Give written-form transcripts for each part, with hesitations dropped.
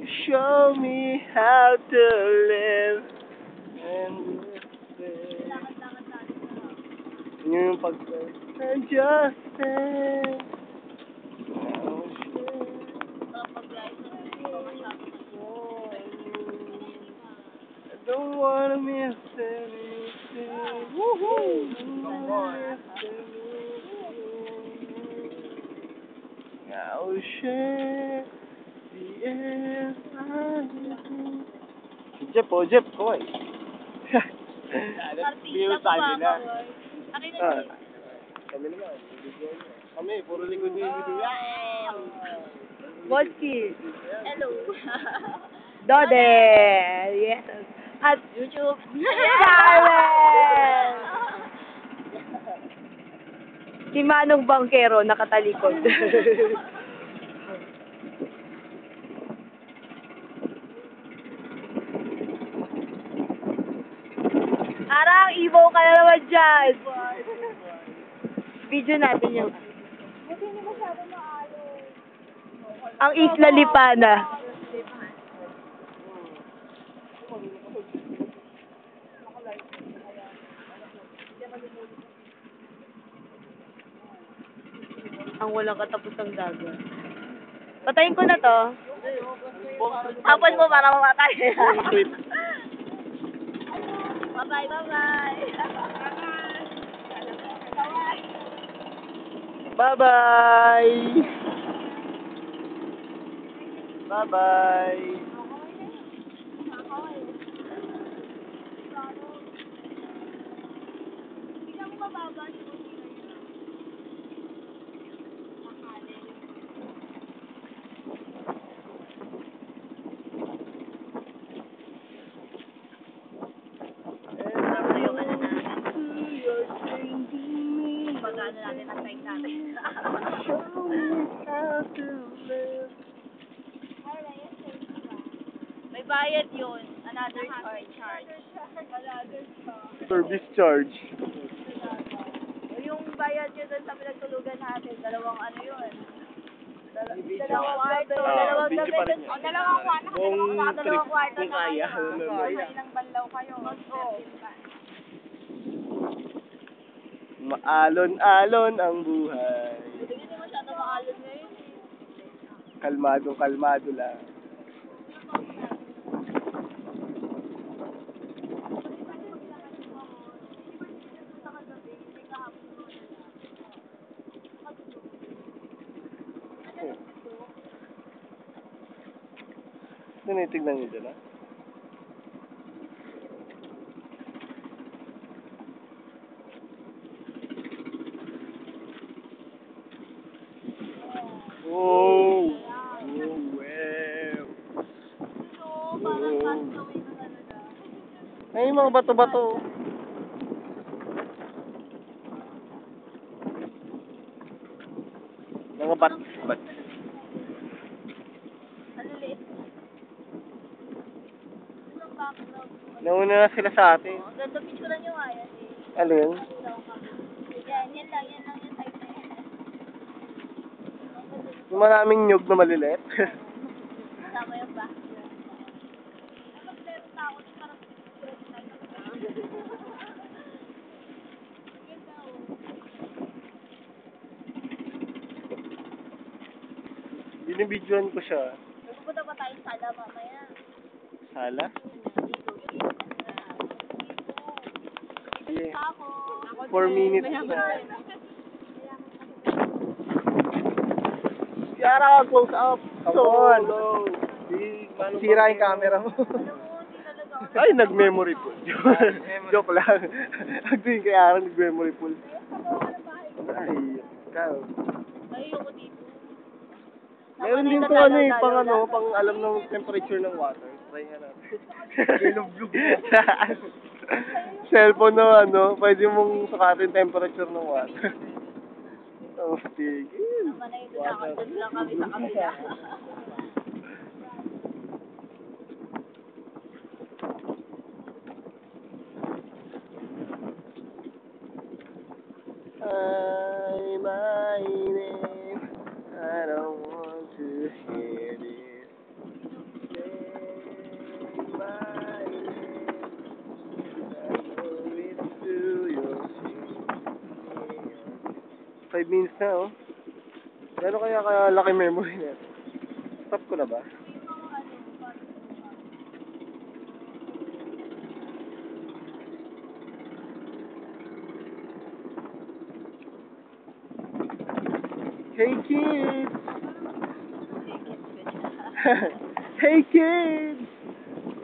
Show me how to live and live. Yun yung pag... And just stand. I don't wanna miss anything. Woohoo! I'll share the air Jeff, oh Jeff, kawai. View tayo nila. Kami naman, kami, puro likod yung video. Vodki. Hello. Dode. Yes. At YouTube. Carmen. Si Manong Bangkero nakatalikod. Arang, Ivo ka na naman dyan. Video natin yung... Ang Isla Lipana. Ang walang katapusang dagat. Patayin ko na to. Tapos mo para mamatay. Sweet. Bye-bye, bye-bye. Bye-bye! Bye-bye! Pag-ano natin ang time natin. May bayad yun. Another charge. Service charge. Yung bayad yun doon sa pinagtulugan natin, dalawang ano yun. Dalawang kwarto. Dalawang Video pa rin yan. dalawang kwarto. Dalawang kwarto Kung kaya. ilang banlaw kayo. Maalon-alon ang buhay. Hindi masyado maalon ngayon. Kalmado lang. Tinitignan niyo dyan, ha? Oh! Oh, wow! Ay, mga bato-bato. Mga bat. Nauna na sila sa atin. Ganda picture nyo nga yan eh. Alin? Yan lang yung type na yan. Yung maraming nyug na maliliit. Kasama yung ba? Binibidyoan ko siya. Pupunta pa tayo sa sala mamaya. Sala? Yeah. 4 minutes na. Yara, close up. Come on. Sira yung camera mo. Ay, nag-memory pool. Joke lang. Agduin kay Aaron, nag-memory pool. Ay, ikaw. Ayoko dito. Meron din to pang alam ng temperature ng water. Try nga natin. Cellphone na pwede mong sukatin temperature ng water. Oh, tigil. Naman na yun, doon lang kami sa kabila. Ay, my name, I don't want to hear this. na, oh. Gano'n kaya laki memory na? Stop ko na ba? Hey kids! Hey kids!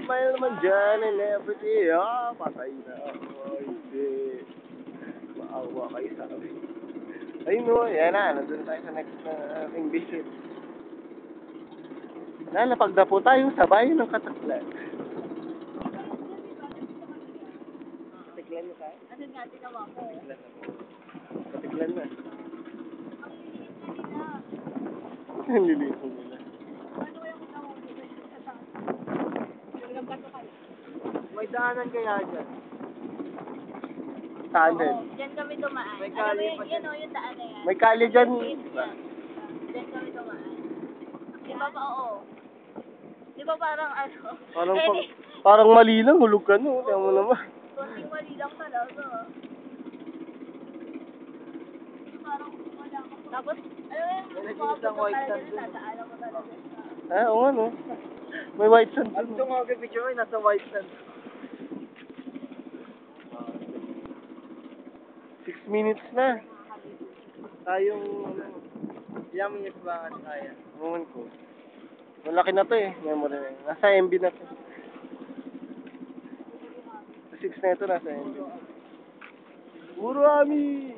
Smile naman dyan and everything. Ah, patay na ako. Hindi. Maawa kayo sa akin. Ayun no, yan na. Nandun tayo sa next na ating visit. Lalapag na po tayo sa bayan ng Kataklan. Katiklan na tayo? Ano nga, ginawa ko? Katiklan na. Ang lilito nila. Ano yung nahuli ko sa taas? Nagbato kayo? May daanan kaya dyan? Tunnel. Oo, dyan kami dumaan. May Alam mo kali yun, pa yun o, yung daan na yan. May kali dyan. Dyan kami dumaan. Di ba pa, oo. Di ba parang ano? Parang, Eh, parang mali lang, hulog ka no. Kaya mo naman. konting mali lang talaga. Parang wala ka. Tapos, ano yun? Mga white sand dun. Tataanan mo talaga siya. Ah, oo ano. May white sand dun. Ito nga picture ko, nasa white sand. 6 minutes na. Tayong, Ilang minutes ba kasi kaya? Ewan ko. Malaki na to eh. Memory na yun. Nasa MB na to. 6 na ito, nasa MB. Puro ami!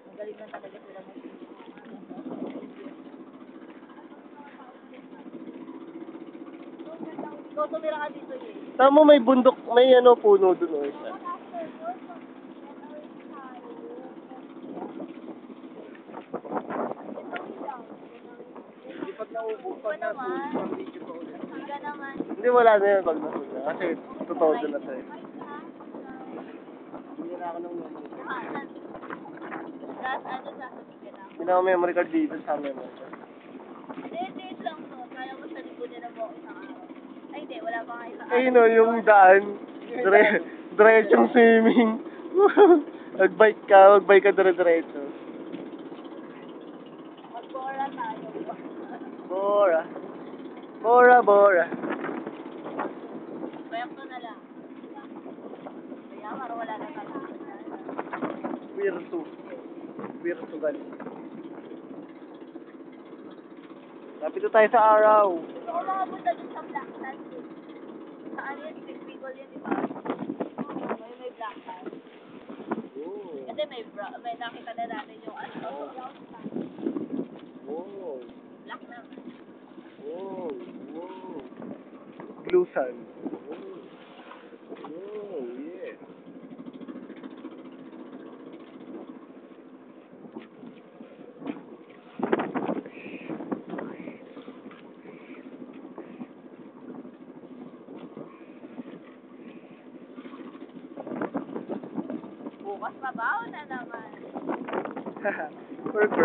Magaling na talaga sila mag Ikaw tumira ka dito eh. Tama may bundok, may ano puno dun o isa. Hindi pag naubo, pag nasul, pag video pa ulit. Hindi ka naman. Hindi wala na yun pag nasunod. Kasi totoo doon na tayo. Hindi na ako nung memory. Last ano sasabihin ka na. Hindi na ako memory card dito sa memory card. Hindi lang to. Kaya mo sa likod na mo isang araw. Ay hindi, wala pa nga isang Eh no, yung daan. Diretsong swimming. Magbike ka dire-diretso. Mag-bora tayo. Bora. Bora, bora. Bayak to na lang. Kaya para wala na tayo. Wirtu. Wirtu gali. Lapit na tayo sa araw. Gusto ko makapunta dun sa Black Sand. Sa ano yun, Bicol yun, di ba? May Black Sand. Oh. Kasi may nakita na natin yung ano. Oh. Black naman. Oh. Oh. Blue sun. Oh. Oh, yeah. Bukas mabaho na naman. Work.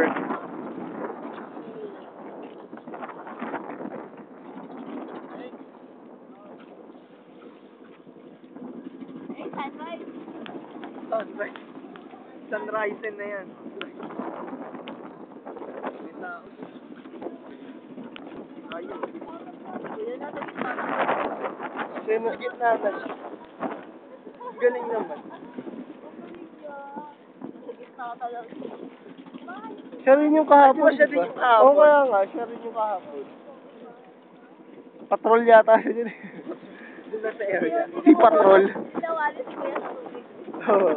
Eh, sunrise. Sunrise. Sunrise na yan. May tao. Ayun. Yun na sa gitna na. Kasi na gitna na siya. Galing naman. Sa gitna ka talaga. Siya rin yung kahapon, Siya din diba? yung kahapon. Oo, kaya nga, siya rin yung kahapon. Patrol yata siya dyan eh. Doon na sa area. Si Patrol. Sinawalis ko yan sa tubig. Oo.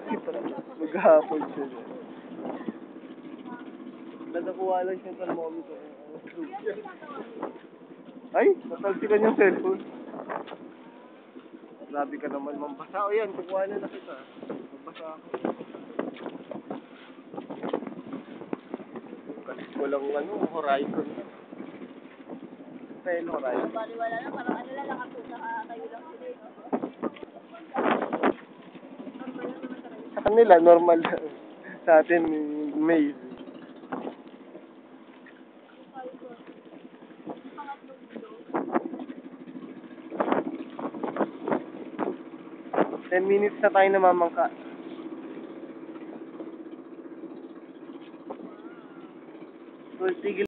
Si Patrol. Maghapon siya dyan. Nadakuha lang siya ng thermometer. Ay, natalsikan yung cellphone. Grabe ka naman, mambasa. O yan, kukuha na kita. Mambasa ako. Kasi walang ano, horizon. Pelo horizon. Baliwala na, parang ano lang nakatusa ka, kayo lang sila. No? Sa kanila, normal lang. Sa atin, maze. Ten minutes na tayo namamangka. Uy, tigil.